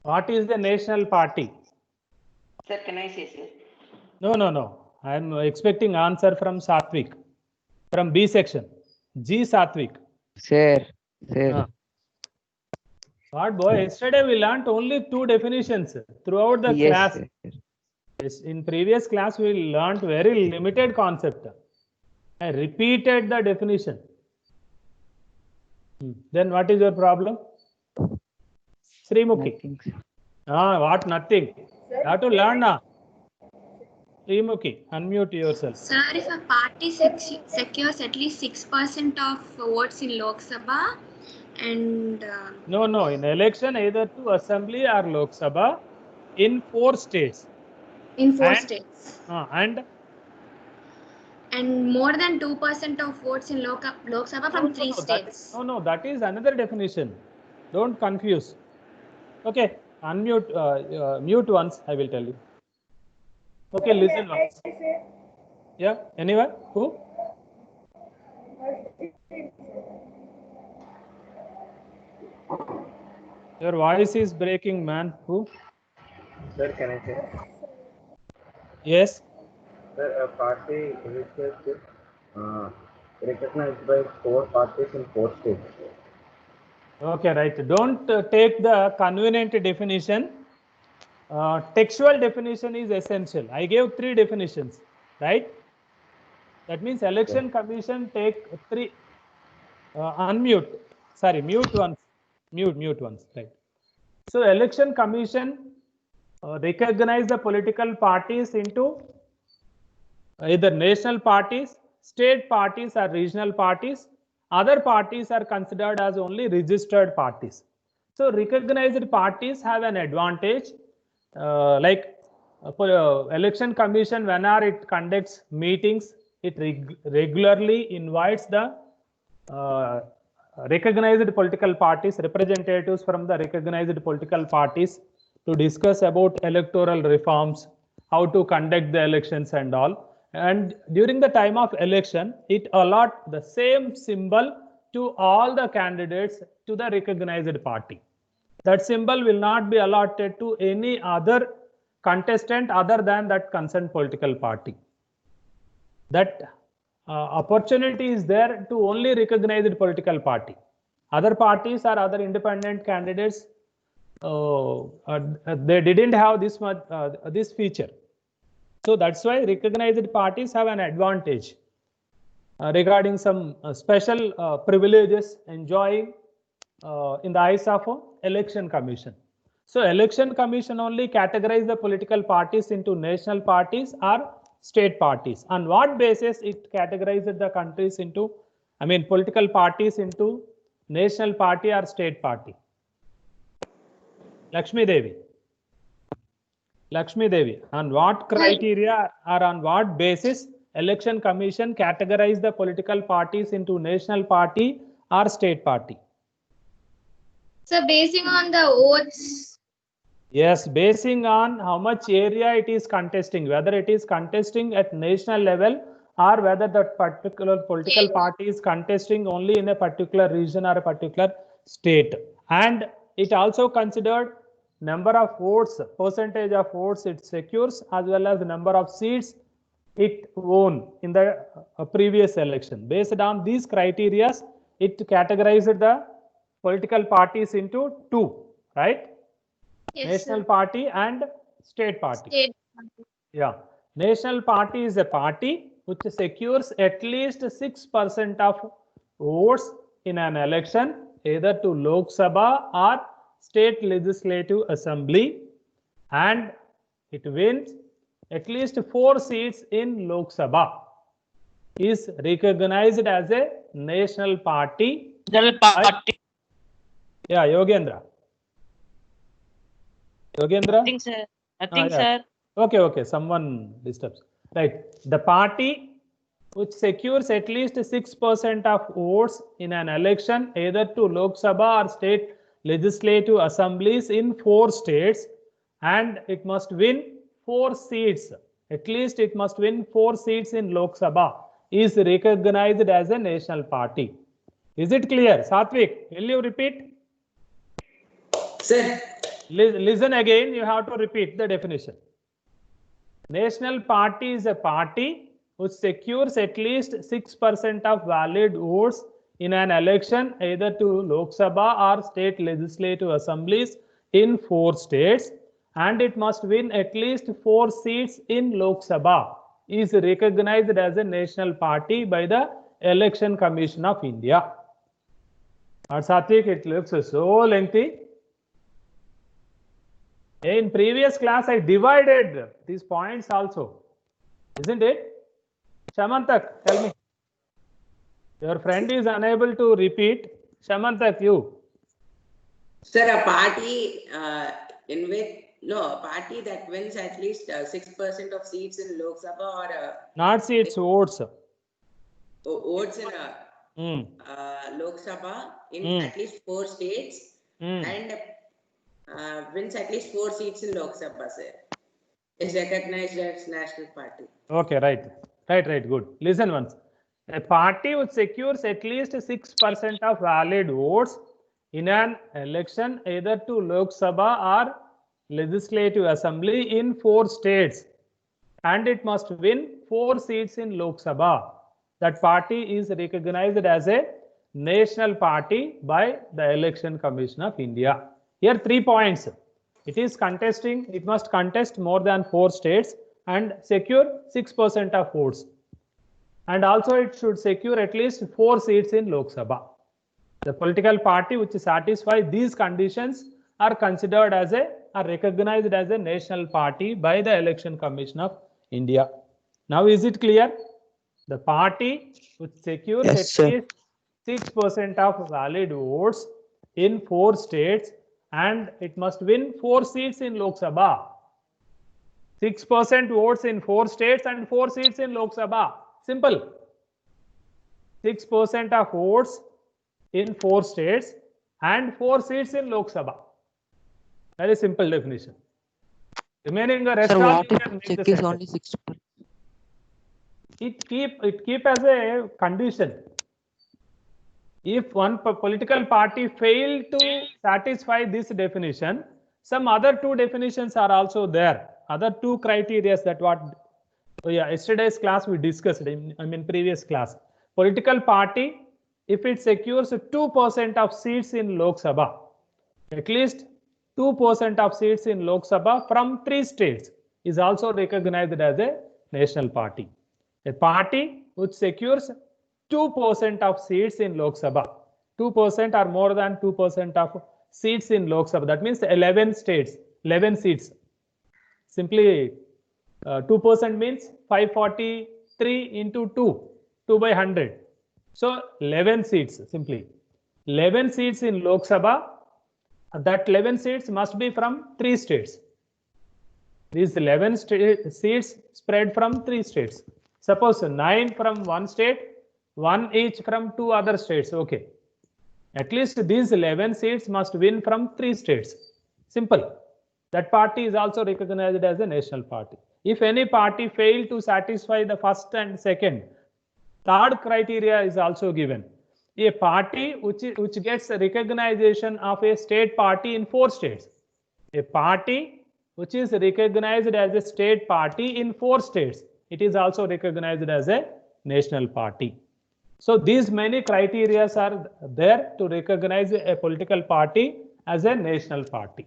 What is the national party? Sir, can I say, sir? No. I am expecting answer from Satvik. From B section. G Satvik. Sir. What boy? Yesterday we learnt only 2 definitions throughout the Yes, class. sir. Yes, in previous class we learnt very limited concept. I repeated the definition. Then what is your problem? Srimukhi. Nothing, sir. What nothing? You have to learn now. Srimukhi, unmute yourself. Sir, if a party secures at least 6% of votes in Lok Sabha and No, in election either to assembly or Lok Sabha in 4 states. in 4 And- states And more than 2% of votes in Lok Sabha from 3 states. No, that is another definition. Don't confuse. Okay, unmute, mute once, I will tell you. Okay, listen once. Yeah, anyone? Who? Your voice is breaking, man. Who? Sir, can I say? Yes. Sir, a party which is recognized by 4 parties in 4 states. Okay, right. Don't take the convenient definition. Textual definition is essential. I gave 3 definitions, right? That means election commission take 3. Unmute. Sorry, mute once. Mute once. Right. So election commission recognize the political parties into either national parties, state parties, or regional parties. Other parties are considered as only registered parties. So recognized parties have an advantage. Election commission, whenever it conducts meetings, it regularly invites the recognized political parties, representatives from the recognized political parties to discuss about electoral reforms, how to conduct the elections and all. And during the time of election, it allot the same symbol to all the candidates to the recognized party. That symbol will not be allotted to any other contestant other than that concerned political party. That opportunity is there to only recognized political party. Other parties or other independent candidates, they didn't have this feature. So that's why recognized parties have an advantage regarding some special privileges enjoying in the eyes of election commission. So election commission only categorize the political parties into national parties or state parties. On what basis it categorizes the countries into, political parties into national party or state party? Lakshmi Devi, on what criteria or on what basis election commission categorize the political parties into national party or state party? So basing on the votes. Yes, basing on how much area it is contesting, whether it is contesting at national level or whether that particular political party is contesting only in a particular region or a particular state. And it also considered number of votes, percentage of votes it secures, as well as the number of seats it won in the previous election. Based on these criteria, it categorized the political parties into 2, right? Yes, National sir. party and state party. State. Yeah. National party is a party which secures at least 6% of votes in an election, either to Lok Sabha or State Legislative Assembly, and it wins at least 4 seats in Lok Sabha, is recognized as a national party. Yeah, Yogendra. Nothing, sir. Nothing, Yeah. sir. Okay, someone disturbs. Right. The party which secures at least 6% of votes in an election, either to Lok Sabha or state legislative assemblies in 4 states, and it must win 4 seats. At least it must win 4 seats in Lok Sabha, is recognized as a national party. Is it clear? Satvik, will you repeat? Sir, Listen again, you have to repeat the definition. National party is a party which secures at least 6% of valid votes in an election either to Lok Sabha or state legislative assemblies in 4 states, and it must win at least 4 seats in Lok Sabha, is recognized as a national party by the Election Commission of India. Satvik, it looks so lengthy. In previous class, I divided these points also, isn't it? Shamantak, tell me. Your friend is unable to repeat. Shamantak, you. Sir, a party a party that wins at least 6% of seats in Lok Sabha or not seats, votes. Votes in Lok Sabha in at least 4 states and wins at least 4 seats in Lok Sabha, sir, is recognized as national party. Okay, right, good. Listen once. A party which secures at least 6% of valid votes in an election either to Lok Sabha or Legislative Assembly in 4 states, and it must win 4 seats in Lok Sabha. That party is recognized as a national party by the Election Commission of India. Here 3 points. It is contesting, it must contest more than 4 states and secure 6% of votes. And also it should secure at least 4 seats in Lok Sabha. The political party which satisfies these conditions are considered as are recognized as a national party by the Election Commission of India. Now is it clear? The party which secures at least 6% of valid votes in 4 states and it must win 4 seats in Lok Sabha. 6% votes in 4 states and 4 seats in Lok Sabha. Simple. 6% of votes in 4 states and 4 seats in Lok Sabha. Very simple definition. Remaining the rest of you can make the check is only 6%. It keep as a condition. If one political party fail to satisfy this definition, some other 2 definitions are also there. Other 2 criteria that yesterday's class we discussed in previous class. Political party, if it secures 2% of seats in Lok Sabha, at least 2% of seats in Lok Sabha from 3 states is also recognized as a national party. A party which secures 2% of seats in Lok Sabha, 2% or more than 2% of seats in Lok Sabha, that means 11 states, 11 seats. Simply 2% means 543 into 2 by 100. So 11 seats simply. 11 seats in Lok Sabha, that 11 seats must be from 3 states. These 11 seats spread from 3 states. Suppose 9 from 1 state, 1 each from 2 other states. Okay. At least these 11 seats must win from 3 states. Simple. That party is also recognized as a national party. If any party fail to satisfy the first and second, third criteria is also given. A party which gets recognition of a state party in 4 states. A party which is recognized as a state party in 4 states. It is also recognized as a national party. So these many criteria are there to recognize a political party as a national party.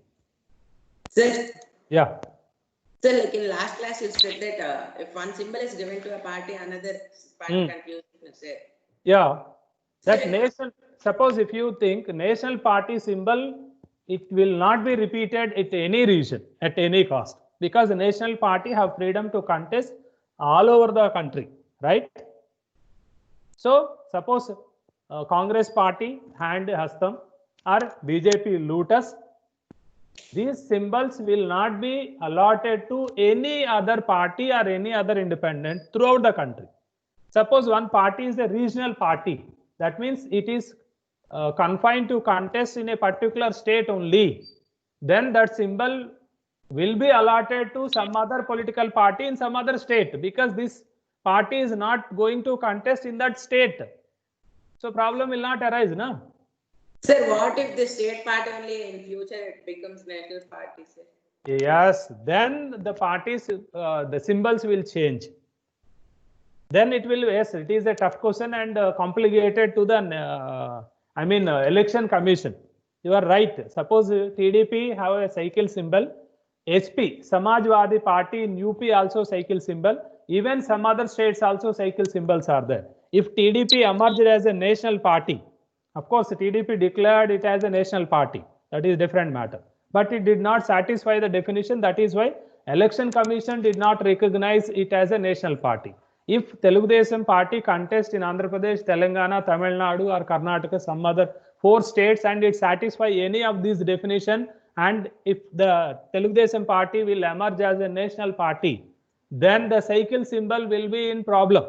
Sir? Yeah. Sir, like in last class you said that if one symbol is given to a party, another party confuses, sir. Yeah. That nation, suppose if you think national party symbol, it will not be repeated at any region, at any cost, because the national party have freedom to contest all over the country, right? So suppose Congress party hand hastam or BJP lotus, these symbols will not be allotted to any other party or any other independent throughout the country. Suppose one party is a regional party, that means it is confined to contest in a particular state only, then that symbol will be allotted to some other political party in some other state, because this party is not going to contest in that state. So problem will not arise, no? Sir, what if the state party only in future it becomes national party, sir? Yes, then the parties, the symbols will change. Then it will, yes, it is a tough question and complicated to the, election commission. You are right. Suppose TDP have a cycle symbol, SP, Samajwadi Party in UP also cycle symbol, even some other states also cycle symbols are there. If TDP emerged as a national party, of course, TDP declared it as a national party. That is different matter. But it did not satisfy the definition. That is why Election Commission did not recognize it as a national party. If Telugu Desam party contests in Andhra Pradesh, Telangana, Tamil Nadu or Karnataka, some other 4 states, and it satisfy any of these definition, and if the Telugu Desam party will emerge as a national party, then the cycle symbol will be in problem.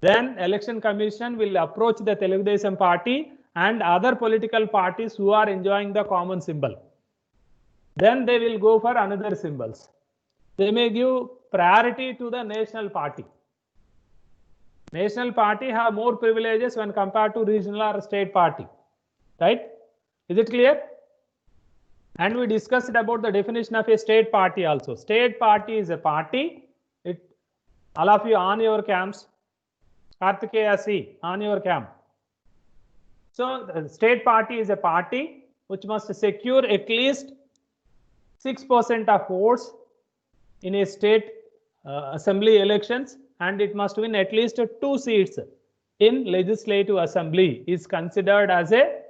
Then Election Commission will approach the Telugu Desam party and other political parties who are enjoying the common symbol. Then they will go for another symbols. They may give priority to the national party. National party have more privileges when compared to regional or state party. Right? Is it clear? And we discussed about the definition of a state party also. State party is a party. All of you on your camps. Kartikeya C, on your camp. So the state party is a party which must secure at least 6% of votes in a state assembly elections, and it must win at least 2 seats in legislative assembly is considered as a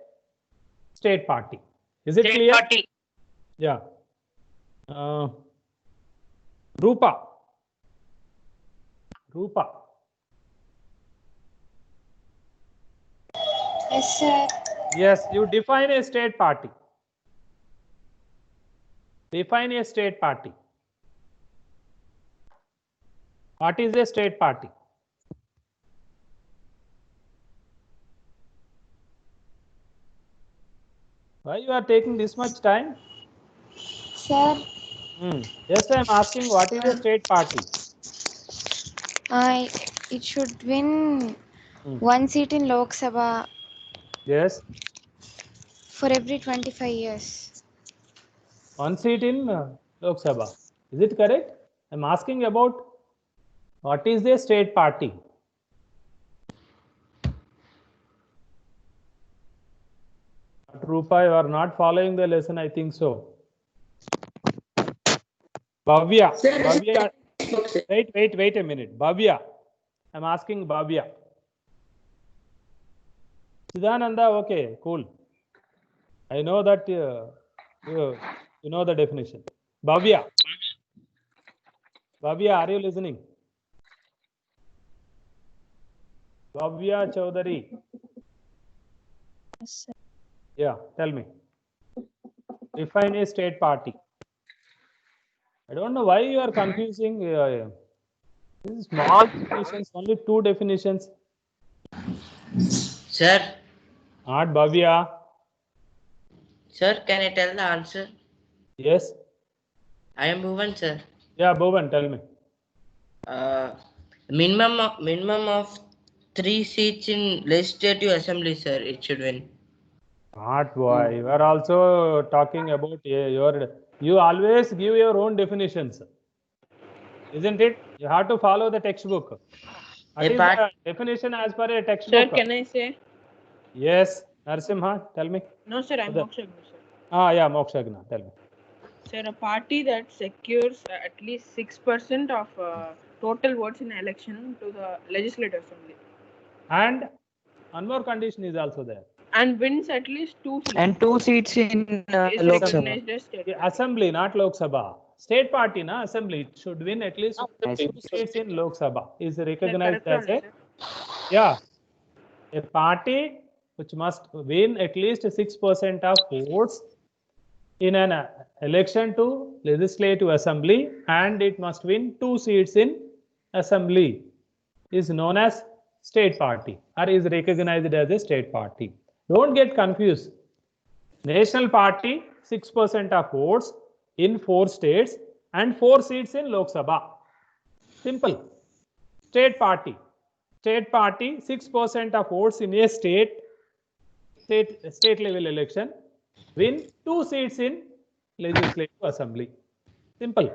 state party. Is it clear? Party. Yeah. Rupa. Yes, sir. Yes, you define a state party. Define a state party. What is a state party? Why you are taking this much time? Sir. Just I am asking, what is a state party? It should win 1 seat in Lok Sabha. Yes. For every 25 years. 1 seat in Lok Sabha. Is it correct? I am asking about what is the state party? Rupa, you are not following the lesson, I think so. Bhavya. Bhavya. Wait a minute. Bhavya. I am asking Bhavya. Siddhananda, okay, cool. I know that you know the definition. Bhavya. Bhavya, are you listening? Bhavya Chaudhary. Yes, sir. Yeah, tell me. Define a state party. I don't know why you are confusing. This is small definitions, only 2 definitions. Sir. Not Bhavya. Sir, can I tell the answer? Yes. I am Bhuvan, sir. Yeah, Bhuvan, tell me. Minimum of 3 seats in legislative assembly, sir. It should win. Not boy. You are also talking about you always give your own definitions, isn't it? You have to follow the textbook. What is the definition as per a textbook? Sir, can I say? Yes, Narasimha, tell me. No, sir, I'm Mokshagna, sir. Yeah, Mokshagna, tell me. Sir, a party that secures at least 6% of total votes in election to the legislative assembly. And one more condition is also there. And wins at least 2 seats. And 2 seats in Lok Sabha. Assembly, not Lok Sabha. State party, na assembly. It should win at least 2 seats in Lok Sabha. Is recognized as a party which must win at least 6% of votes in an election to legislative assembly, and it must win 2 seats in assembly. Is known as state party or is recognized as a state party. Don't get confused. National party, 6% of votes in 4 states and 4 seats in Lok Sabha. Simple. State party. State party, 6% of votes in a state state level election, win 2 seats in Legislative Assembly. Simple.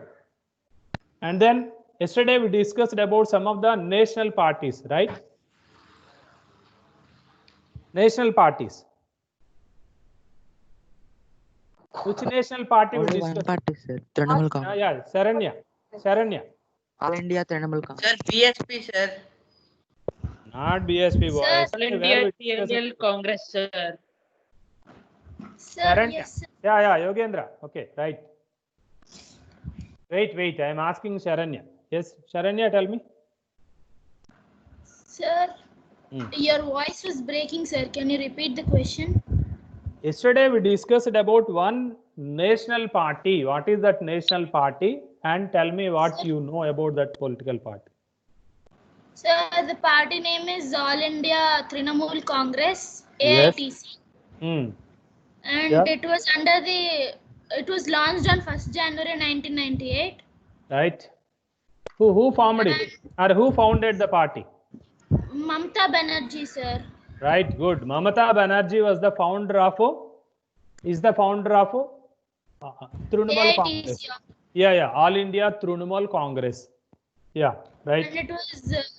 And then yesterday we discussed about some of the national parties, right? National parties. Which national party we Only one discussed? party, sir. Trinamool Congress. Yeah, Sharanya. All India Trinamool Congress. Sir, BSP, sir. Not BSP boys. Sir, Where India we discussed- TNL Congress, sir. Sir, Sharanya. yes, sir. Yeah, Yogendra. Okay, right. Wait. I am asking Sharanya. Yes, Sharanya, tell me. Sir, Hmm. your voice was breaking, sir. Can you repeat the question? Yesterday we discussed about one national party. What is that national party? And tell me what you know about that political party. Sir, the party name is All India Trinamool Congress, Yes. AITC. Hmm. And Yeah. it was launched on 1st January 1998. Right. Who formed it? Or who founded the party? Mamta Banerjee, sir. Right, good. Mamata Banerjee was the founder of, Trinamool Congress. AITC. Yeah, All India Trinamool Congress. Yeah, right. And it was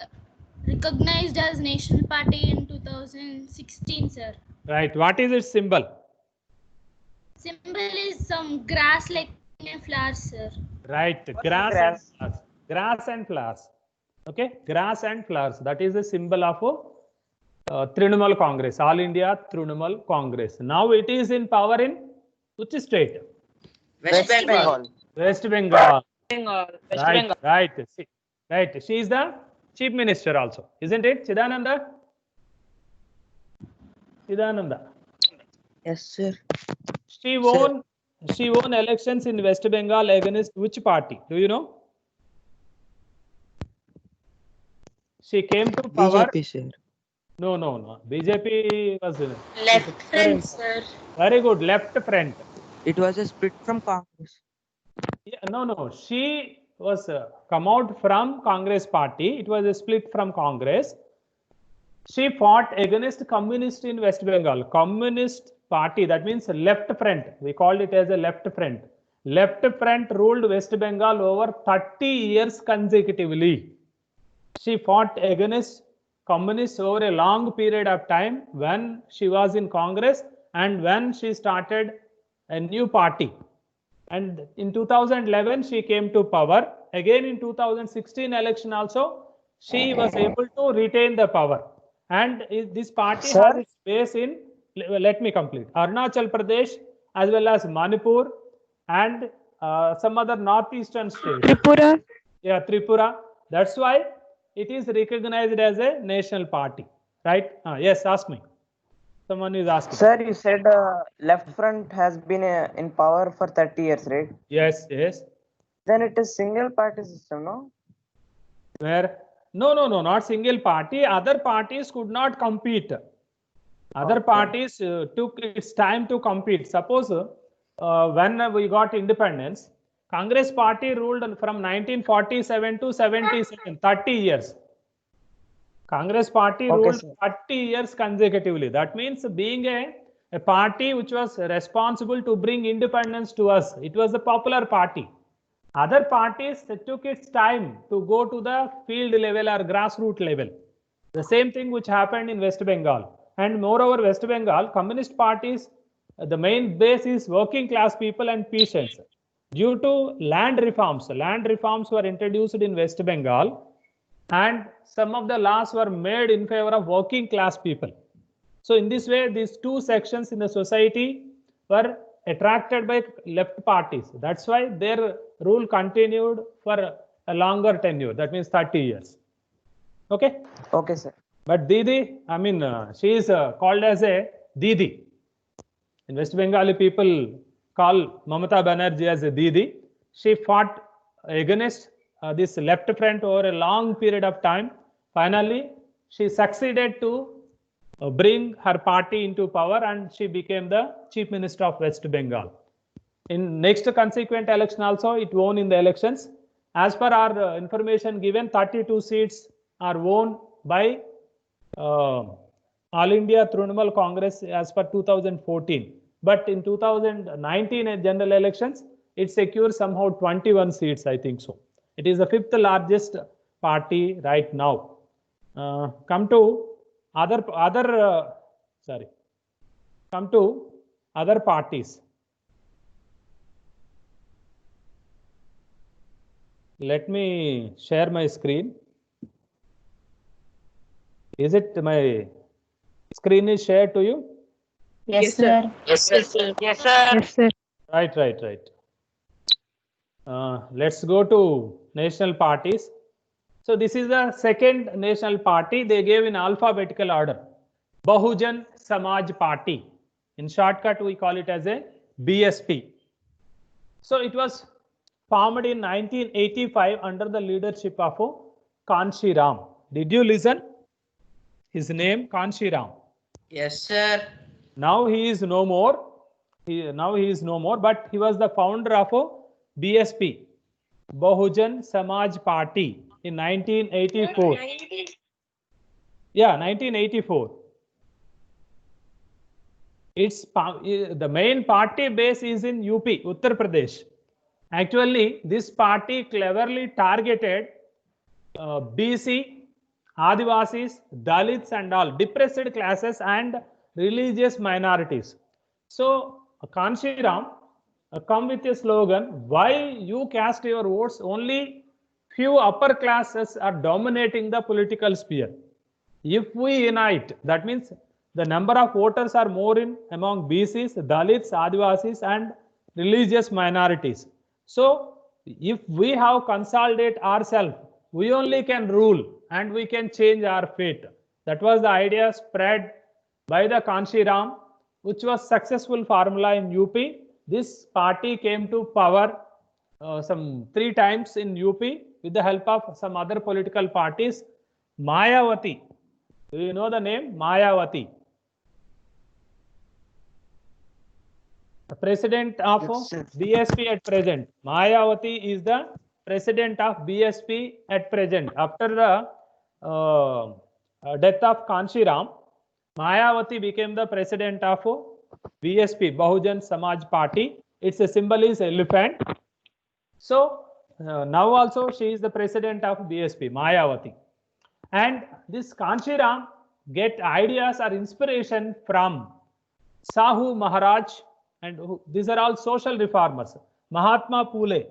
recognized as national party in 2016, sir. Right. What is its symbol? Symbol is some grass like flowers, sir. Right. Grass and flowers. Okay. Grass and flowers. That is the symbol of Trinamool Congress. All India Trinamool Congress. Now it is in power in which state? West Bengal. West Bengal. West Bengal. Right. She is the chief minister also, isn't it? Chidananda. Yes, sir. She won elections in West Bengal against which party? Do you know? She came to power. BJP, sir. No. BJP was Left front, sir. very good. Left front. It was a split from Congress. Yeah, no. She was come out from Congress party. It was a split from Congress. She fought against communist in West Bengal. Communist party, that means left front. We called it as a left front. Left front ruled West Bengal over 30 years consecutively. She fought against communists over a long period of time when she was in Congress and when she started a new party. And in 2011, she came to power. Again in 2016 election also, she was able to retain the power. And this party has its base in, let me complete, Arunachal Pradesh as well as Manipur and some other northeastern states. Tripura. Yeah, Tripura. That's why it is recognized as a national party, right? Yes, ask me. Someone is asking. Sir, you said left front has been in power for 30 years, right? Yes. Then it is single party system, no? Where? No, not single party. Other parties could not compete. Other parties took its time to compete. Suppose when we got independence, Congress party ruled from 1947 to 77, 30 years. Congress party ruled 30 years consecutively. That means being a party which was responsible to bring independence to us. It was a popular party. Other parties took its time to go to the field level or grassroots level. The same thing which happened in West Bengal. And moreover, West Bengal, communist parties, the main base is working class people and peasants. Due to land reforms were introduced in West Bengal and some of the laws were made in favor of working class people. So in this way, these two sections in the society were attracted by left parties. That's why their rule continued for a longer tenure. That means 30 years. Okay? Okay, sir. But Didi, she is called as a Didi. In West Bengali, people call Mamata Banerjee as a Didi. She fought against this left front over a long period of time. Finally, she succeeded to bring her party into power and she became the chief minister of West Bengal. In next consequent election also, it won in the elections. As per our information given, 32 seats are won by All India Trinamool Congress as per 2014. But in 2019 general elections, it secured somehow 21 seats, I think so. It is the fifth largest party right now. Come to other parties. Let me share my screen. Is it my screen is shared to you? Yes, sir. Yes, sir. Yes, sir. Yes, sir. Right. Let's go to national parties. So this is the second national party. They gave in alphabetical order. Bahujan Samaj Party. In shortcut, we call it as a BSP. So it was formed in 1985 under the leadership of Kanshi Ram. Did you listen? His name Kanshi Ram. Yes, sir. Now he is no more. But he was the founder of BSP, Bahujan Samaj Party, in 1984. Yeah, 1984. The main party base is in UP, Uttar Pradesh. Actually, this party cleverly targeted BC, Adivasis, Dalits and all depressed classes and religious minorities. So Kanshi Ram come with a slogan, why you cast your votes? Only few upper classes are dominating the political sphere. If we unite, that means the number of voters are more among BCs, Dalits, Adivasis and religious minorities. So if we have consolidate ourselves, we only can rule and we can change our fate. That was the idea spread by the Kanshi Ram, which was successful formula in UP. This party came to power some 3 times in UP with the help of some other political parties. Mayawati. Do you know the name? Mayawati. The president of BSP at present. Mayawati is the president of BSP at present. After the death of Kanshi Ram, Mayawati became the president of BSP, Bahujan Samaj Party. Its symbol is elephant. So now also she is the president of BSP, Mayawati. And this Kanshi Ram get ideas or inspiration from Sahu Maharaj, and these are all social reformers. Mahatma Phule.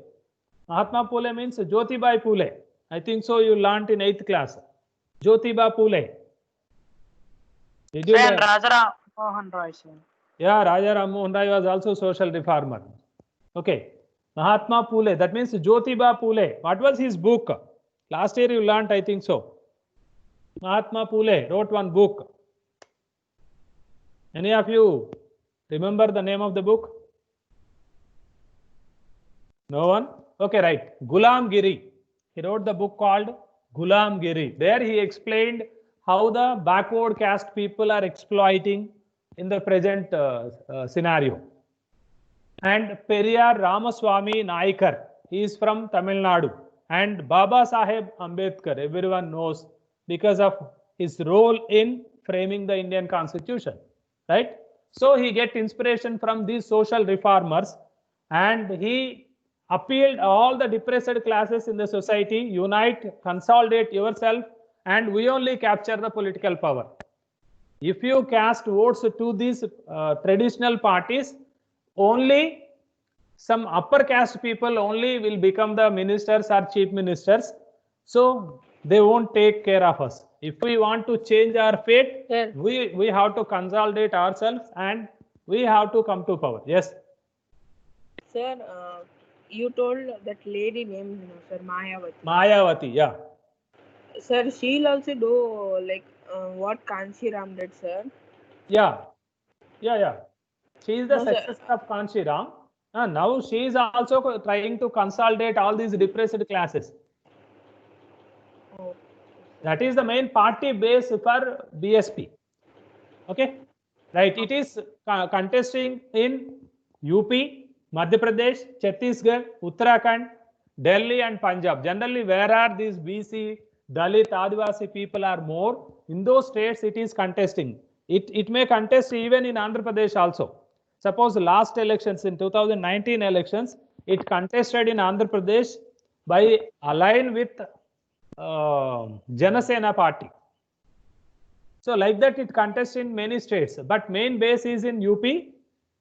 Mahatma Phule means Jyotibai Phule. I think so you learnt in 8th class. Jyotiba Phule. Did you learn? Rajaram Mohan Roy, sir. Yeah, Rajaram Mohan Roy was also social reformer. Okay. Mahatma Phule, that means Jyotiba Phule. What was his book? Last year you learnt, I think so. Mahatma Phule wrote one book. Any of you remember the name of the book? No one? Okay, right. Ghulam Giri. He wrote the book called Ghulam Giri. There he explained how the backward caste people are exploiting in the present scenario. And Periyar Ramaswamy Naikar, he is from Tamil Nadu. And Baba Saheb Ambedkar, everyone knows because of his role in framing the Indian Constitution, right? So he get inspiration from these social reformers and he appealed all the depressed classes in the society, unite, consolidate yourself, and we only capture the political power. If you cast votes to these traditional parties, only some upper caste people only will become the ministers or chief ministers. So they won't take care of us. If we want to change our fate, Sir. we have to consolidate ourselves and we have to come to power. Yes. Sir, you told that lady name, sir, Mayawati. Mayawati, yeah. Sir, she'll also do like what Kanshi Ram did, sir. Yeah. She is the No, sir. successor of Kanshi Ram. Now she is also trying to consolidate all these depressed classes. Oh. That is the main party base for BSP. Okay. Right. It is contesting in UP, Madhya Pradesh, Chhattisgarh, Uttarakhand, Delhi and Punjab. Generally, where are these BC, Dalit, Adivasi people are more, in those states it is contesting. It may contest even in Andhra Pradesh also. Suppose last elections in 2019 elections, it contested in Andhra Pradesh by align with Janasena party. So like that it contests in many states, but main base is in UP.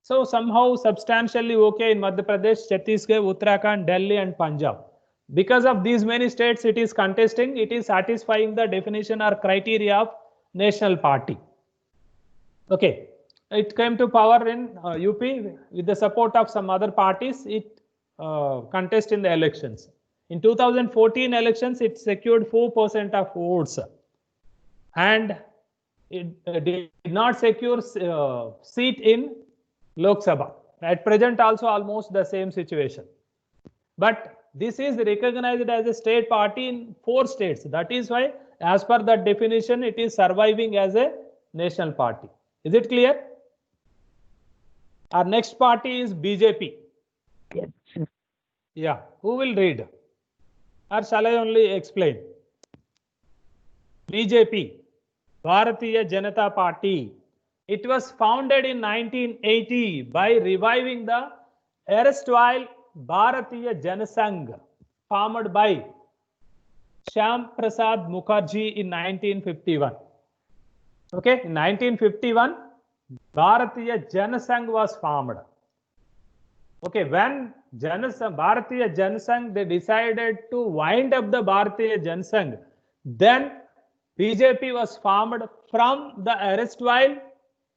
So somehow substantially okay in Madhya Pradesh, Chhattisgarh, Uttarakhand, Delhi and Punjab. Because of these many states it is contesting, it is satisfying the definition or criteria of national party. Okay, it came to power in UP with the support of some other parties. It contest in the elections. In 2014 elections, it secured 4% of votes, and it did not secure seat in Lok Sabha. At present, also almost the same situation. But this is recognized as a state party in 4 states. That is why, as per that definition, it is surviving as a national party. Is it clear? Our next party is BJP. Yes. Yeah, who will read? Or shall I only explain? BJP, Bharatiya Janata Party. It was founded in 1980 by reviving the erstwhile Bharatiya Janasangh, formed by Shyam Prasad Mukherjee in 1951. Okay, in 1951, Bharatiya Janasangh was formed. Okay, when Bharatiya Janasangh, they decided to wind up the Bharatiya Janasangh, then BJP was formed from the erstwhile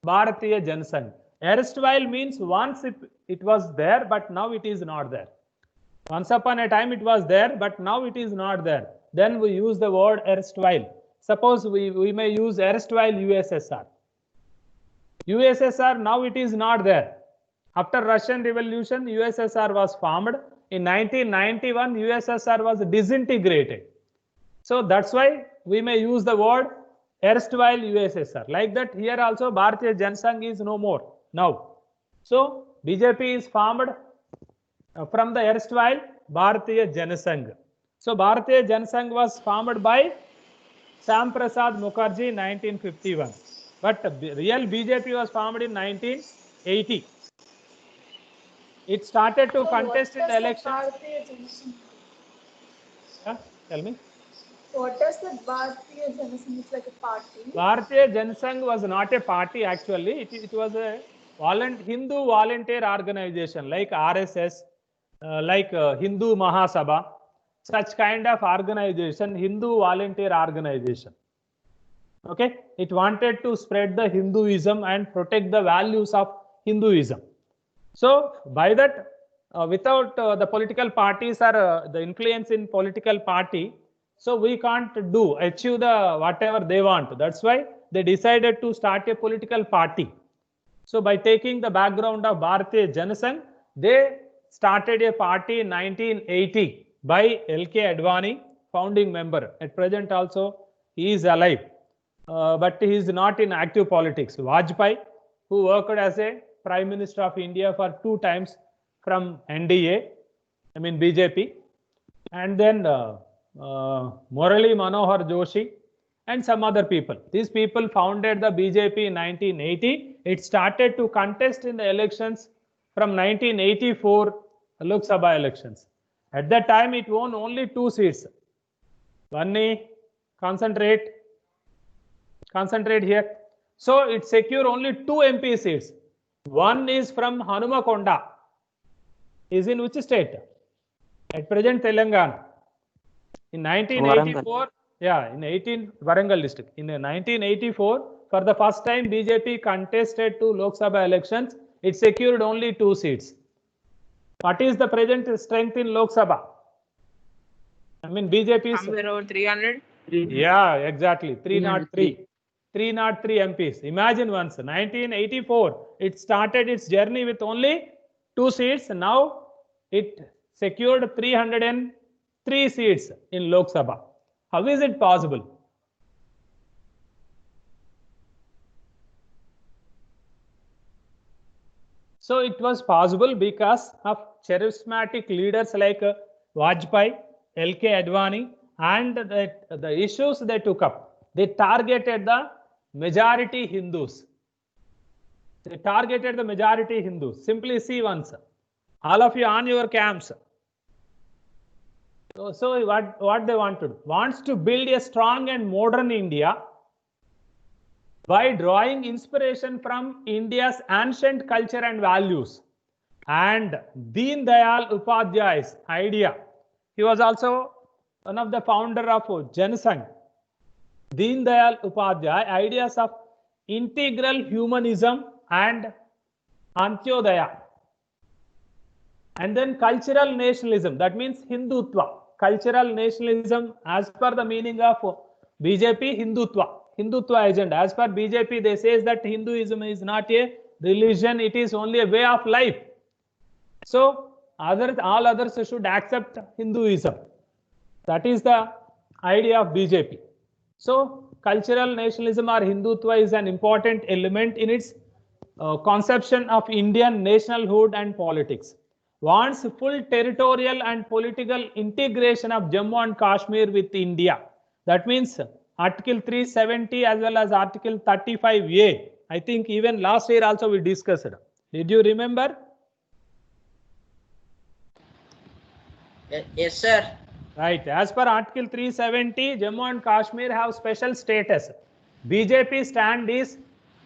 Bharatiya Janasangh. Erstwhile means once it was there, but now it is not there. Once upon a time it was there, but now it is not there. Then we use the word erstwhile. Suppose we may use erstwhile USSR. USSR, now it is not there. After Russian Revolution, USSR was formed. In 1991, USSR was disintegrated. So that's why we may use the word erstwhile USSR. Like that, here also Bharatiya Janasangh is no more now. So BJP is formed from the erstwhile Bharatiya Janasangh. So Bharatiya Janasangh was formed by Shyam Prasad Mukherjee in 1951. But real BJP was formed in 1980. It started to contest in the election. Yeah, tell me. What does the Bharatiya Janasangh? It's like a party. Bharatiya Janasangh was not a party actually. It was a Hindu volunteer organization like RSS, like Hindu Mahasabha, such kind of organization, Hindu volunteer organization. Okay, it wanted to spread the Hinduism and protect the values of Hinduism. So by that, without the political parties or the influence in political party, so we can't achieve the whatever they want. That's why they decided to start a political party. So by taking the background of Bharatiya Janasangh, they started a party in 1980 by L.K. Advani, founding member. At present also he is alive, but he is not in active politics. Vajpayee, who worked as a Prime Minister of India for 2 times from NDA, I mean BJP, and then Murali Manohar Joshi and some other people. These people founded the BJP in 1980. It started to contest in the elections from 1984 Lok Sabha elections. At that time, it won only 2 seats. Vanni, concentrate here. So it secured only 2 MP seats. One is from Hanumakonda. Is in which state? At present, Telangana. In 1984, Warangal district. In 1984, for the first time, BJP contested to Lok Sabha elections. It secured only 2 seats. What is the present strength in Lok Sabha? I mean, BJP is somewhere over 300. Yeah, exactly. 303. 303 MPs. Imagine once, 1984, it started its journey with only 2 seats. Now it secured 303 seats in Lok Sabha. How is it possible? So it was possible because of charismatic leaders like Vajpayee, L.K. Advani, and the issues they took up. They targeted the majority Hindus. They targeted the majority Hindus. Simply see once. All of you on your camps. So what they wanted? Wants to build a strong and modern India by drawing inspiration from India's ancient culture and values. And Deen Dayal Upadhyay's idea. He was also one of the founder of Janasangh. Deen Dayal Upadhyay, ideas of integral humanism and Antyodaya. And then cultural nationalism, that means Hindutva. Cultural nationalism, as per the meaning of BJP, Hindutva agenda. As per BJP, they say that Hinduism is not a religion, it is only a way of life. So all others should accept Hinduism. That is the idea of BJP. So cultural nationalism or Hindutva is an important element in its conception of Indian nationalhood and politics. Wants full territorial and political integration of Jammu and Kashmir with India. That means Article 370 as well as Article 35A. I think even last year also we discussed. Did you remember? Yes, sir. Right. As per Article 370, Jammu and Kashmir have special status. BJP stand is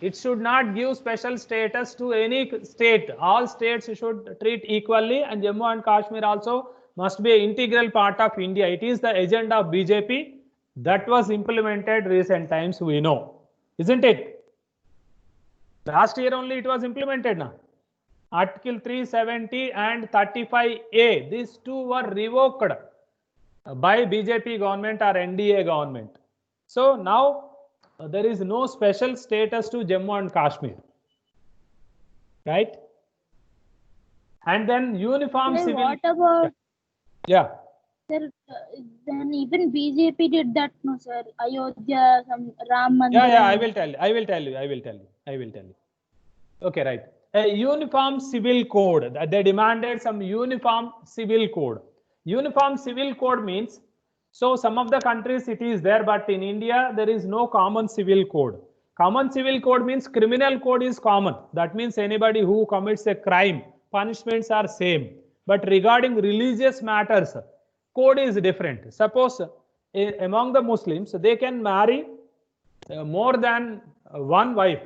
it should not give special status to any state. All states should treat equally, and Jammu and Kashmir also must be an integral part of India. It is the agenda of BJP that was implemented recent times, we know. Isn't it? Last year only it was implemented now. Article 370 and 35A, these two were revoked by BJP government or NDA government. So now there is no special status to Jammu and Kashmir, right? And then uniform civil. What about? Yeah. Sir, then even BJP did that, no, sir. Ayodhya, some Ram Mandir. Yeah, I will tell you. Okay, right. A uniform civil code. They demanded some uniform civil code. Uniform civil code means, so some of the countries it is there, but in India there is no common civil code. Common civil code means criminal code is common. That means anybody who commits a crime, punishments are same. But regarding religious matters, code is different. Suppose among the Muslims, they can marry more than one wife.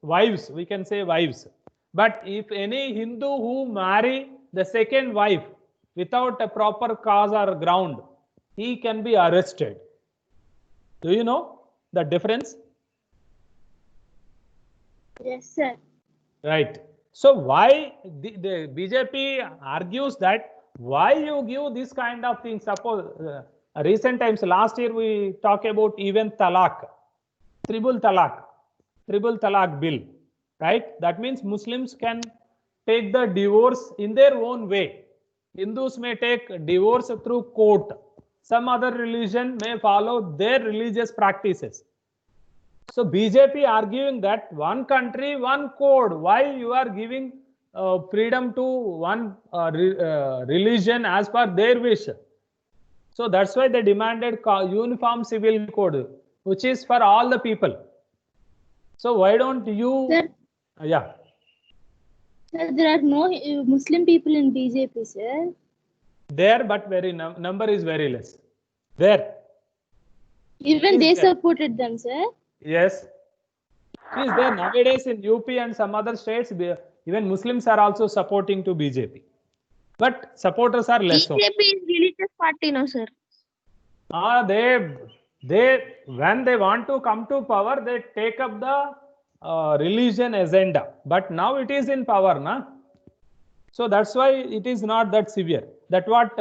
Wives, we can say wives. But if any Hindu who marry the second wife without a proper cause or ground, he can be arrested. Do you know the difference? Yes, sir. Right. So why the BJP argues that why you give this kind of thing? Suppose recent times, last year we talk about even talaq, tribal talaq bill, right? That means Muslims can take the divorce in their own way. Hindus may take divorce through court. Some other religion may follow their religious practices. So BJP arguing that one country, one code. Why you are giving freedom to one religion as per their wish? So that's why they demanded uniform civil code, which is for all the people. So why don't you? Sir, yeah. Sir, there are no Muslim people in BJP, sir. There, but very number is very less. There. Even they supported them, sir. Yes. Is there nowadays in UP and some other states, even Muslims are also supporting to BJP. But supporters are less. BJP is religious party, no, sir. They when they want to come to power, they take up the religion agenda. But now it is in power, na? So that's why it is not that severe. That what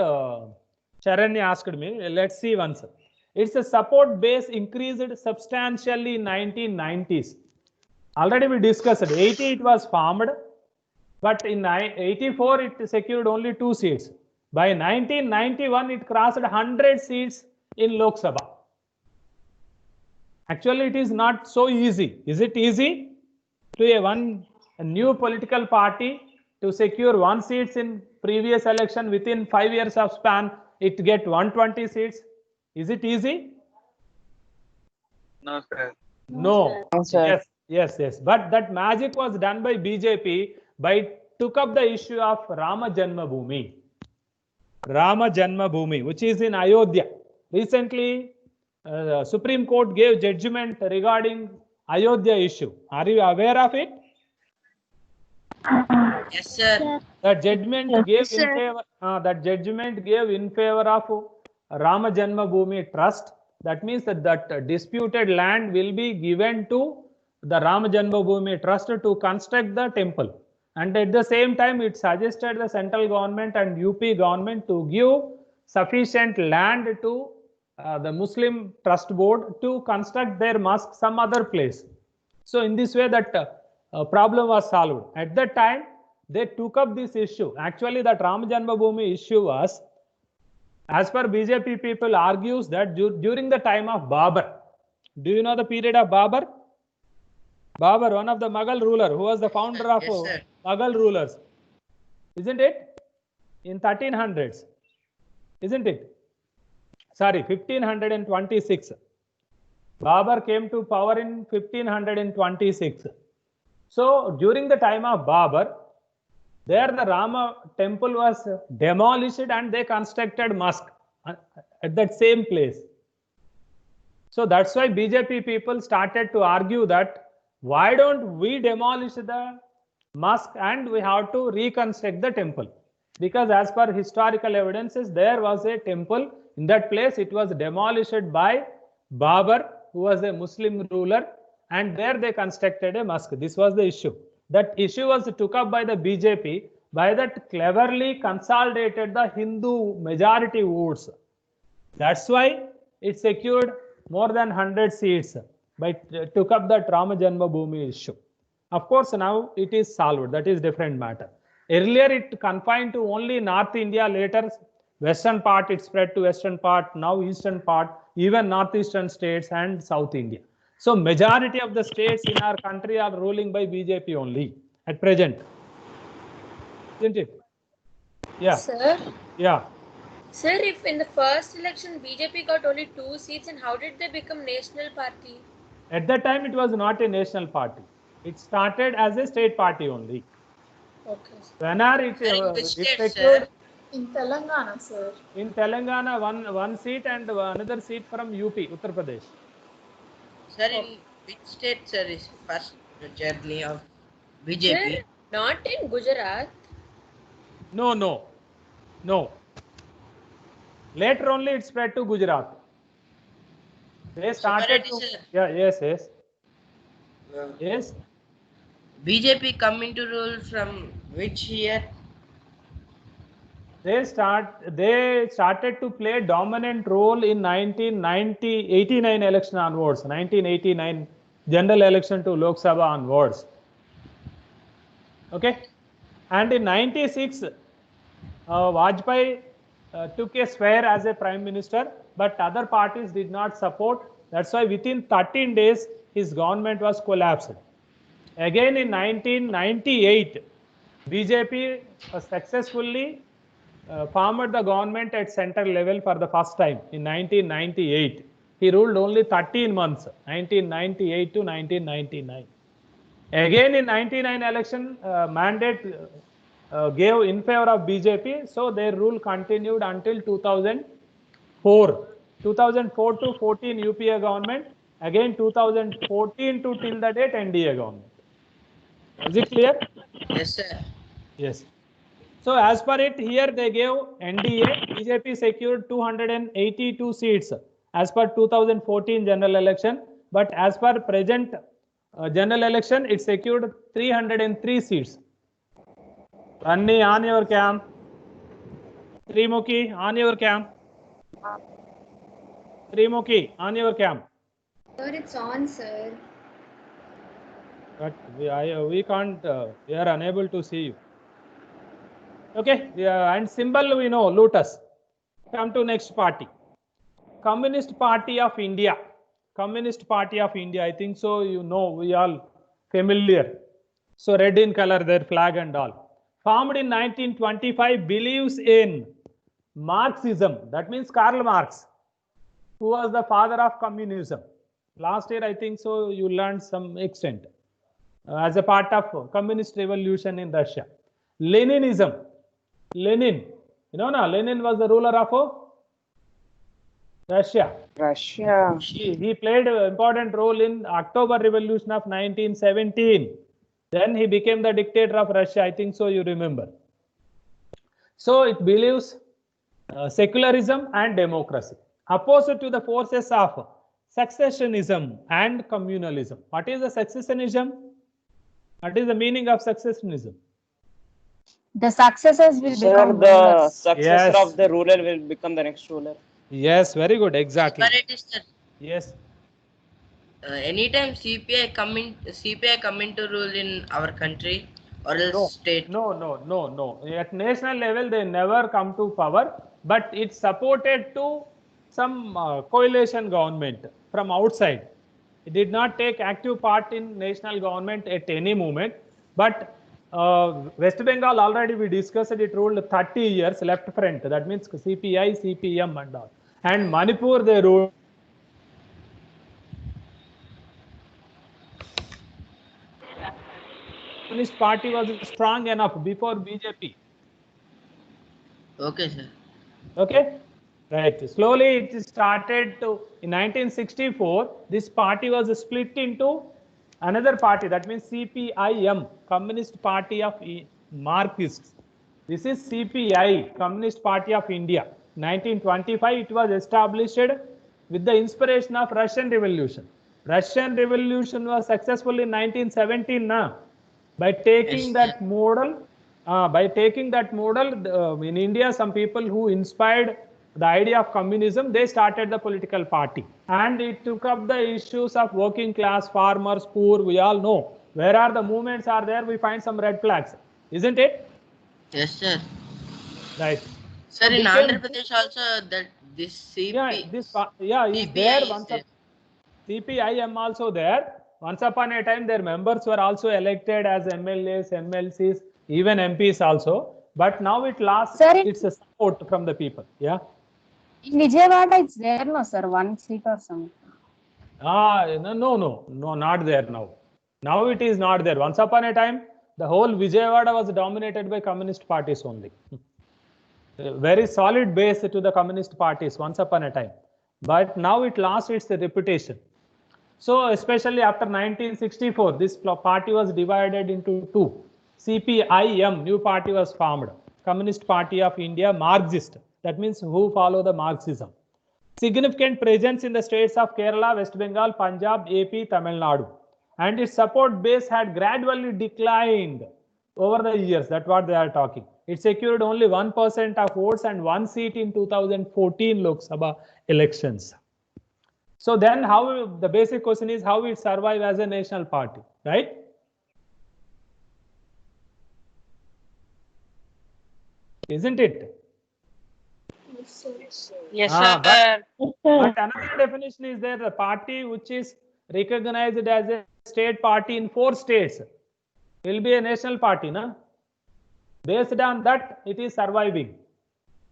Charanya asked me. Let's see once. Its support base increased substantially in 1990s. Already we discussed it. 80 it was formed, but in 84 it secured only 2 seats. By 1991 it crossed 100 seats in Lok Sabha. Actually, it is not so easy. Is it easy to a new political party to secure 1 seat in previous election within 5 years of span? It get 120 seats. Is it easy? No, sir. No. No, sir. Yes. But that magic was done by BJP by took up the issue of Rama Janmabhoomi. Rama Janmabhoomi, which is in Ayodhya. Recently, Supreme Court gave judgment regarding Ayodhya issue. Are you aware of it? Yes, sir. That judgment gave Yes, in sir. favor. That judgment gave in favor of Rama Janmabhoomi Trust. That means that disputed land will be given to the Rama Janmabhoomi Trust to construct the temple. And at the same time, it suggested the central government and UP government to give sufficient land to the Muslim Trust Board to construct their mosque some other place. So in this way, that problem was solved. At that time, they took up this issue. Actually, that Rama Janmabhoomi issue was, as per BJP people argues that during the time of Babur. Do you know the period of Babur? Babur, one of the Mughal ruler, who was the founder of Yes, sir. Mughal rulers, isn't it? In 1300s, isn't it? Sorry, 1526. Babur came to power in 1526. So during the time of Babur, there the Rama temple was demolished and they constructed mosque at that same place. So that's why BJP people started to argue that why don't we demolish the mosque and we have to reconstruct the temple? Because as per historical evidences, there was a temple in that place. It was demolished by Babur, who was a Muslim ruler, and there they constructed a mosque. This was the issue. That issue was took up by the BJP, by that cleverly consolidated the Hindu majority votes. That's why it secured more than 100 seats by took up the Rama Janmabhoomi issue. Of course, now it is solved. That is different matter. Earlier, it confined to only North India. Later, western part it spread to western part. Now eastern part, even northeastern states and South India. So majority of the states in our country are ruling by BJP only at present, isn't it? Yeah. Sir? Yeah. Sir, if in the first election BJP got only 2 seats, and how did they become national party? At that time, it was not a national party. It started as a state party only. Okay. Whenever it secured In Telangana, sir. in Telangana one seat and another seat from UP, Uttar Pradesh. Sir, in which state, sir, is first journey of BJP? Sir, not in Gujarat. No. Later only it spread to Gujarat. They started to, yes. Yes. BJP come into rule from which year? They started to play dominant role in 89 election onwards, 1989 general election to Lok Sabha onwards. Okay, and in 96, Vajpayee took a swear as a prime minister, but other parties did not support. That's why within 13 days his government was collapsed. Again in 1998, BJP successfully formed the government at center level for the first time in 1998. He ruled only 13 months, 1998 to 1999. Again in 99 election, mandate gave in favor of BJP, so their rule continued until 2004. 2004 to 14 UPA government, again 2014 to till the date NDA government. Is it clear? Yes, sir. Yes. So as per it, here they gave NDA, BJP secured 282 seats as per 2014 general election, but as per present general election, it secured 303 seats. Ranni, on your cam. Trimukhi, on your cam. Trimukhi, on your cam. Sir, it's on, sir. But we can't, we are unable to see you. Okay, and symbol we know, lotus. Come to next party. Communist Party of India. Communist Party of India, I think so, you know, we all familiar. So red in color, their flag and all. Formed in 1925, believes in Marxism. That means Karl Marx, who was the father of communism. Last year, I think so, you learned some extent as a part of communist revolution in Russia. Leninism. Lenin. You know, na, Lenin was the ruler of Russia. He played an important role in October Revolution of 1917. Then he became the dictator of Russia. I think so, you remember. So it believes secularism and democracy. Opposite to the forces of successionism and communalism. What is the successionism? What is the meaning of successionism? The successors will become the rulers. successor of the ruler will become the next ruler. Yes, very good. Exactly. Separatist, sir. Yes. Anytime CPI come into rule in our country or else state. No. At national level, they never come to power, but it's supported to some coalition government from outside. It did not take active part in national government at any moment, but West Bengal already we discussed it ruled 30 years left front. That means CPI, CPM and all. And Manipur they ruled. Communist Party was strong enough before BJP. Okay, sir. Okay. Right. Slowly it started to, in 1964, this party was split into another party, that means CPIM, Communist Party of Marxists. This is CPI, Communist Party of India. 1925, it was established with the inspiration of Russian Revolution. Russian Revolution was successful in 1917 now. By taking that model, in India, some people who inspired the idea of communism, they started the political party. And it took up the issues of working class, farmers, poor, we all know. Where are the movements are there, we find some red flags. Isn't it? Yes, sir. Right. Sir, in Andhra Pradesh also that this CP... is there once up. CPIM also there. Once upon a time, their members were also elected as MLAs, MLCs, even MPs also. But now it lost its support from the people. Yeah. In Vijayawada, it's there, no, sir, 1 seat or something. No, not there now. Now it is not there. Once upon a time, the whole Vijayawada was dominated by communist parties only. Very solid base to the communist parties once upon a time. But now it lost its reputation. So especially after 1964, this party was divided into two. CPIM, new party was formed. Communist Party of India, Marxist. That means who follow the Marxism. Significant presence in the states of Kerala, West Bengal, Punjab, AP, Tamil Nadu. And its support base had gradually declined over the years. That's what they are talking. It secured only 1% of votes and 1 seat in 2014 Lok Sabha elections. So then how, the basic question is how it survive as a national party, right? Isn't it? Yes, sir. But another definition is there, the party which is recognized as a state party in 4 states will be a national party, na? Based on that, it is surviving.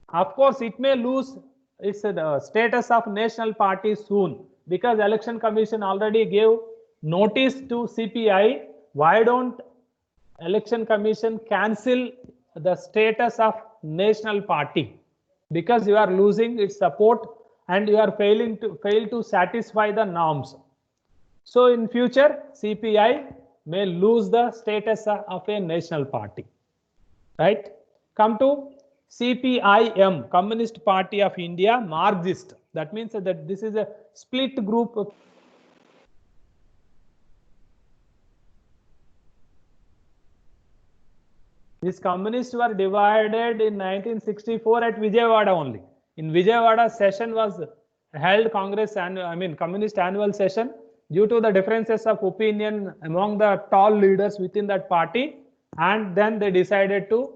Of course, it may lose its status of national party soon, because Election Commission already gave notice to CPI. Why don't Election Commission cancel the status of national party? Because you are losing its support and you are fail to satisfy the norms. So in future, CPI may lose the status of a national party, right? Come to CPIM, Communist Party of India, Marxist. That means that this is a split group. These communists were divided in 1964 at Vijayawada only. In Vijayawada, session was held, Congress and Communist annual session. Due to the differences of opinion among the tall leaders within that party, and then they decided to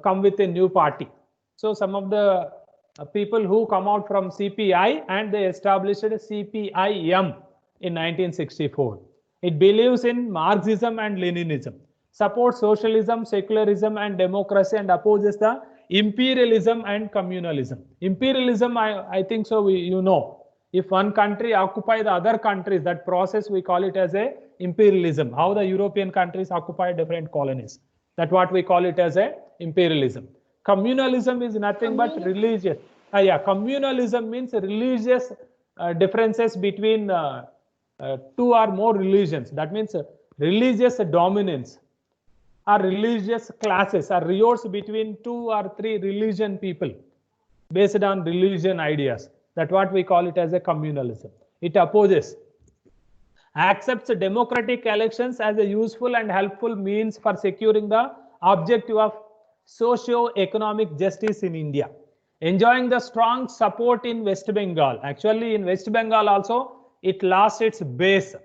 come with a new party. So some of the people who come out from CPI and they established a CPIM in 1964. It believes in Marxism and Leninism, supports socialism, secularism and democracy, and opposes the imperialism and communalism. Imperialism, I think so, you know. If one country occupy the other countries, that process we call it as a imperialism. How the European countries occupy different colonies. That's what we call it as a imperialism. Communalism is nothing but religious. Communalism means religious differences between two or more religions. That means religious dominance or religious classes or riots between 2 or 3 religion people based on religion ideas. That's what we call it as a communalism. It opposes, accepts democratic elections as a useful and helpful means for securing the objective of socio-economic justice in India. Enjoying the strong support in West Bengal. Actually, in West Bengal also, it lost its base.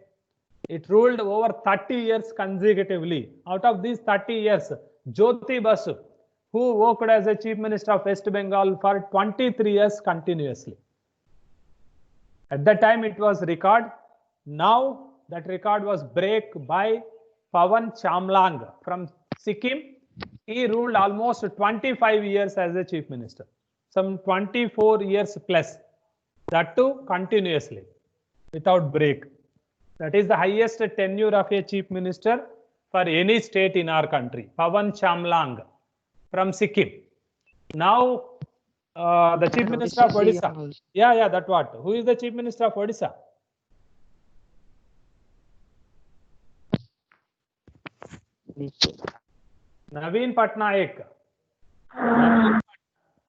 It ruled over 30 years consecutively. Out of these 30 years, Jyoti Basu, who worked as a Chief Minister of West Bengal for 23 years continuously. At that time, it was record. Now, that record was break by Pawan Chamlang from Sikkim. He ruled almost 25 years as a Chief Minister. Some 24 years plus. That too continuously, without break. That is the highest tenure of a Chief Minister for any state in our country. Pawan Chamlang from Sikkim. Now, the Chief Minister of Odisha. Yeah, that what? Who is the Chief Minister of Odisha? Naveen Patnaik.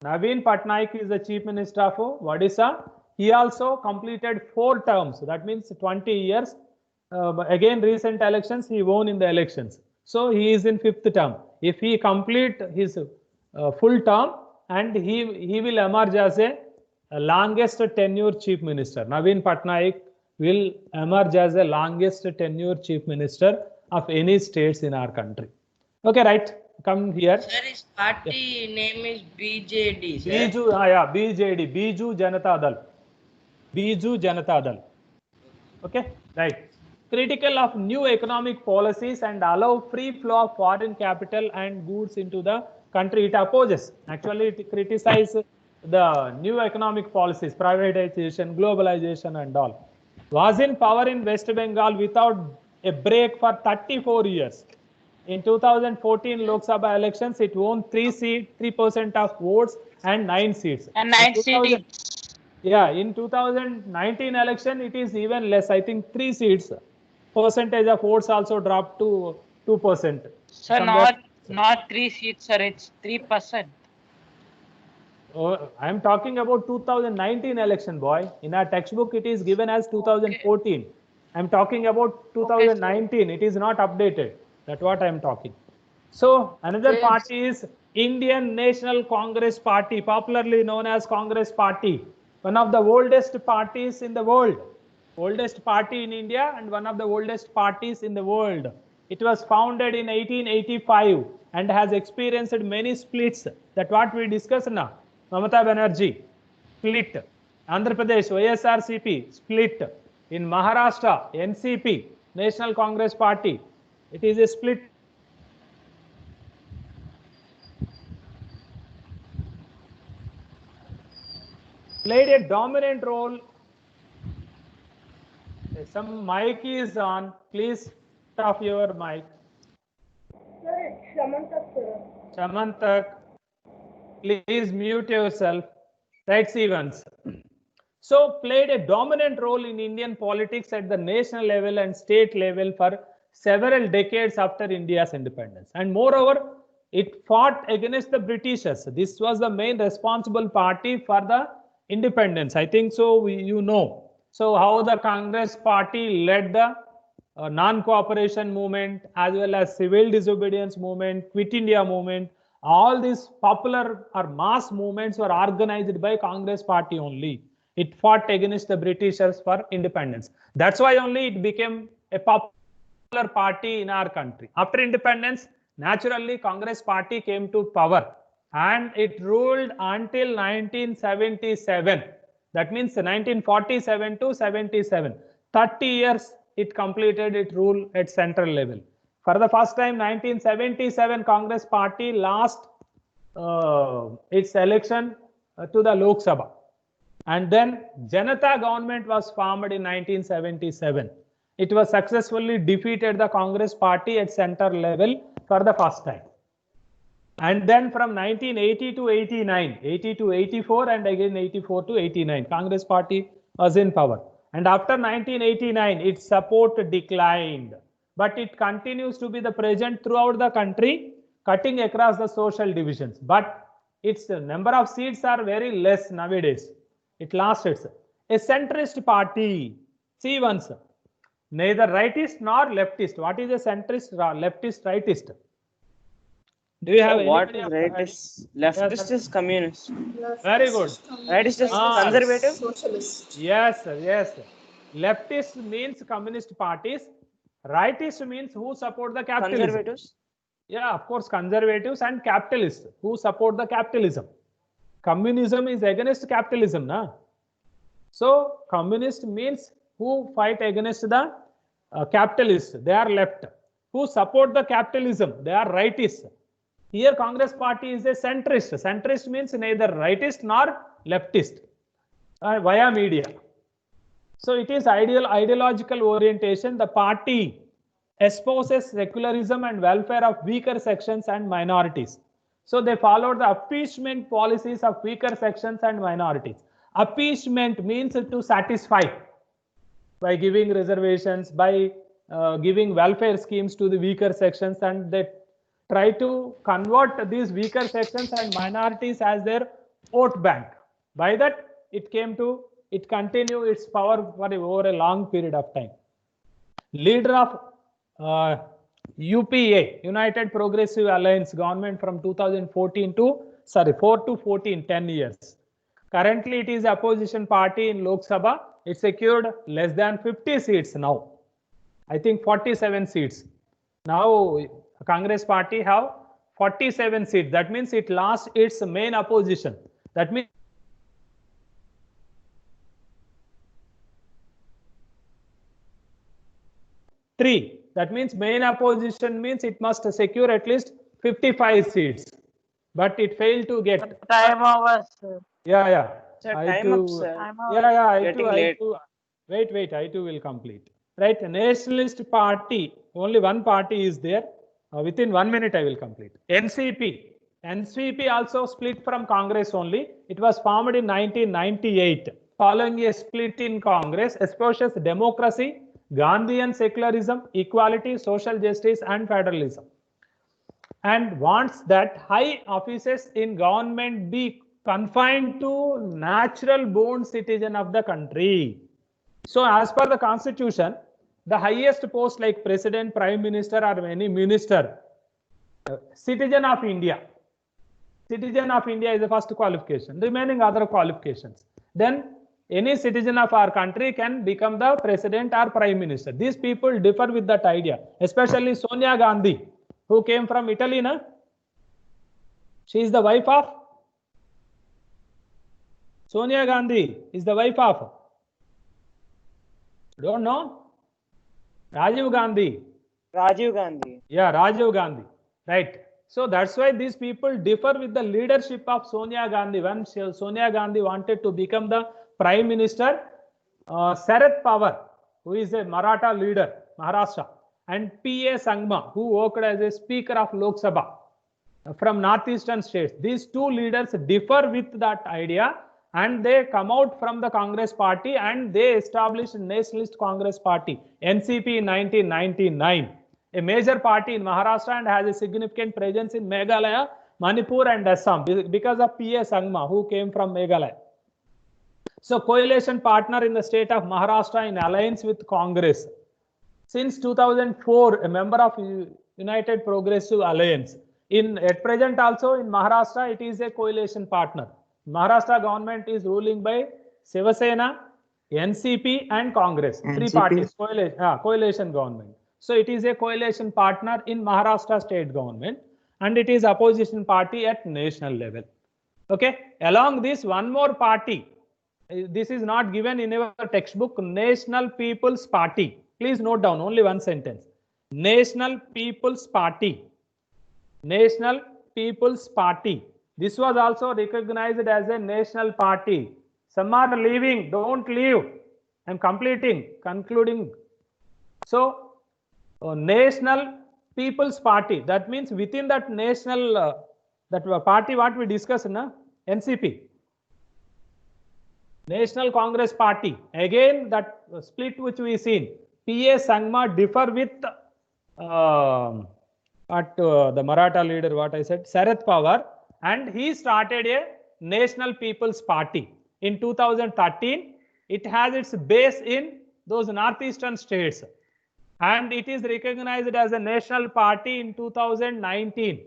Naveen Patnaik is the Chief Minister of Odisha. He also completed 4 terms. That means 20 years. Again, recent elections, he won in the elections. So he is in 5th term. If he complete his full term, and he will emerge as a longest tenure Chief Minister. Naveen Patnaik will emerge as the longest tenure Chief Minister of any states in our country. Okay, right? Come here. Sir, his party name is BJD. Sir. BJD, Biju Janata Dal. Biju Janata Dal. Okay, right. Critical of new economic policies and allow free flow of foreign capital and goods into the country. It opposes. Actually, it criticizes the new economic policies, privatization, globalization and all. Was in power in West Bengal without a break for 34 years. In 2014 Lok Sabha elections, it won 3% of votes and 9 seats. And 9 seats. Yeah, in 2019 election, it is even less. I think 3 seats. Percentage of votes also dropped to 2%. Sir, not 3 seats, sir. It's 3%. Oh, I am talking about 2019 election, boy. In our textbook, it is given as 2014. Okay. I am talking about 2019. Okay. It is not updated. That's what I am talking. So another party is Indian National Congress Party, popularly known as Congress Party. One of the oldest parties in the world. Oldest party in India and one of the oldest parties in the world. It was founded in 1885 and has experienced many splits. That's what we discussed now. Mamata Banerjee, split. Andhra Pradesh, YSRCP, split. In Maharashtra, NCP, National Congress Party, it is a split. Played a dominant role. Some mic is on. Please off your mic. Sir, Shamantak, sir. Shamantak, please mute yourself. Right, Stevens. So, played a dominant role in Indian politics at the national level and state level for several decades after India's independence. And moreover, it fought against the Britishers. This was the main responsible party for the independence. I think so, you know. So, how the Congress party led the non-cooperation movement as well as civil disobedience movement, Quit India movement. All these popular or mass movements were organized by Congress party only. It fought against the Britishers for independence. That's why only it became a popular party in our country. After independence, naturally Congress party came to power and it ruled until 1977. That means 1947 to 77. 30 years it completed its rule at central level. For the first time, 1977 Congress party lost its election to the Lok Sabha. And then Janata government was formed in 1977. It was successfully defeated the Congress party at center level for the first time. And then from 1980 to 89, 80 to 84, and again 84 to 89, Congress party was in power. And after 1989, its support declined, but it continues to be the present throughout the country, cutting across the social divisions. But its number of seats are very less nowadays. It lost its. A centrist party. See once. Neither rightist nor leftist. What is a centrist, leftist, rightist? Do you have what is rightist? Leftist is communist. Very good. Rightist is conservative. Socialist. Yes, sir. Yes, sir. Leftist means communist parties. Rightist means who support the capitalism. Conservatives. Yeah, of course, conservatives and capitalists who support the capitalism. Communism is against capitalism, na? So communist means who fight against the capitalists. They are left. Who support the capitalism? They are rightists. Here Congress party is a centrist. Centrist means neither rightist nor leftist via media. So it is ideological orientation. The party espouses secularism and welfare of weaker sections and minorities. So they followed the appeasement policies of weaker sections and minorities. Appeasement means to satisfy by giving reservations, by giving welfare schemes to the weaker sections, and they try to convert these weaker sections and minorities as their vote bank. By that, it continued its power for over a long period of time. Leader of UPA, United Progressive Alliance government from 2014 to 4 to 14, 10 years. Currently, it is opposition party in Lok Sabha. It secured less than 50 seats now. I think 47 seats. Now, Congress party have 47 seats. That means it lost its main opposition. That means three. That means main opposition means it must secure at least 55 seats. But it failed to get. Time over, sir. Yeah. Sir, time up, sir. Wait, I too will complete. Right, Nationalist Party, only one party is there. Within 1 minute I will complete. NCP also split from Congress only. It was formed in 1998. Following a split in Congress, espouses democracy, Gandhian secularism, equality, social justice and federalism, and wants that high offices in government be confined to natural born citizen of the country. So as per the constitution, the highest post like president, prime minister or any minister, citizen of India. Citizen of India is the first qualification, remaining other qualifications. Then any citizen of our country can become the president or prime minister. These people differ with that idea, especially Sonia Gandhi, who came from Italy, na? She is the wife of Sonia Gandhi is the wife of, don't know? Rajiv Gandhi. Yeah, Rajiv Gandhi. Right. So that's why these people differ with the leadership of Sonia Gandhi. When Sonia Gandhi wanted to become the prime minister, Sharad Pawar, who is a Maratha leader, Maharashtra, and P.A. Sangma, who worked as a speaker of Lok Sabha from northeastern states. These two leaders differ with that idea, and they come out from the Congress party and they established Nationalist Congress Party, NCP, in 1999. A major party in Maharashtra and has a significant presence in Meghalaya, Manipur and Assam because of P.A. Sangma, who came from Meghalaya. So coalition partner in the state of Maharashtra in alliance with Congress. Since 2004, a member of United Progressive Alliance. At present also in Maharashtra, it is a coalition partner. Maharashtra government is ruling by Shiva Sena, NCP and Congress. NCP. 3 parties, coalition government. So it is a coalition partner in Maharashtra state government and it is opposition party at national level. Okay. Along this, one more party. This is not given in our textbook. National People's Party. Please note down only one sentence. National People's Party. National People's Party. This was also recognized as a national party Some are leaving. Don't leave. I'm concluding. So, National People's Party. That means within that national that party, what we discussed, na? NCP. National Congress Party. Again, that split which we seen. PA Sangma differ with the Maratha leader, what I said, Sarath Pawar, and he started a National People's Party. In 2013, it has its base in those northeastern states, and it is recognized as a national party in 2019.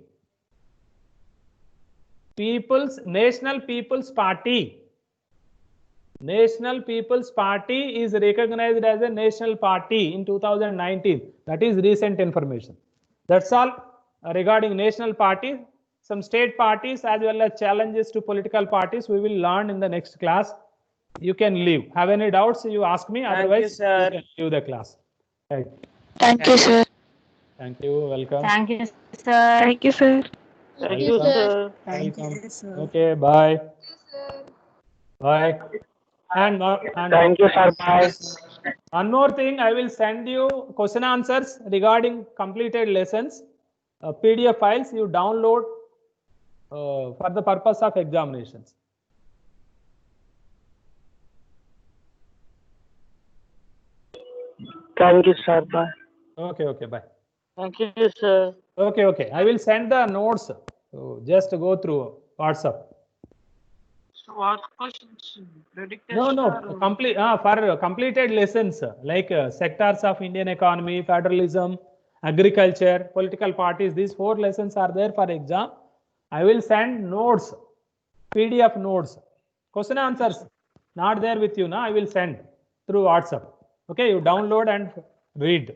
National People's Party. National People's Party is recognized as a national party in 2019. That is recent information. That's all regarding national party. Some state parties as well as challenges to political parties we will learn in the next class. You can leave. Have any doubts? You ask me. Otherwise, you can leave the class. Right. Thank you, sir. Thank you. Welcome. Thank you, sir. Thank you, sir. Thank you, sir. Thank Welcome. you, sir. Okay. Bye. Bye. And Thank you, sir. Bye. one more thing, I will send you question answers regarding completed lessons, PDF files you download for the purpose of examinations. Thank you, sir. Bye. Okay, bye. Thank you, sir. Okay. I will send the notes. So just go through WhatsApp. So what questions? Predicted No. Complete for completed lessons like sectors of Indian economy, federalism, agriculture, political parties. These 4 lessons are there for exam. I will send notes, PDF notes, question answers. Not there with you now. I will send through WhatsApp. Okay, you download and read.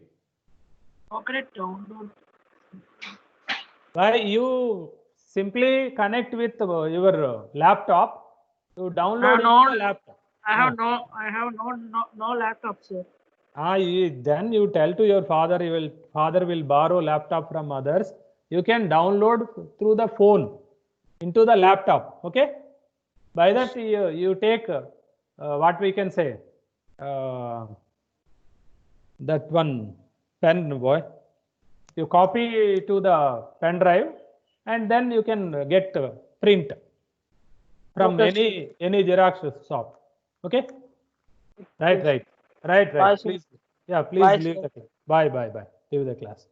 Okay, download. Why you simply connect with your laptop. You download the laptop. I have no laptop, sir. Then you tell to your father. Father will borrow laptop from others. You can download through the phone into the laptop. Okay. By that you take what we can say. That one pen, boy. You copy to the pen drive, and then you can get print from any Xerox shop. Okay. Right. Bye, Please, please leave the class. Bye. Leave the class.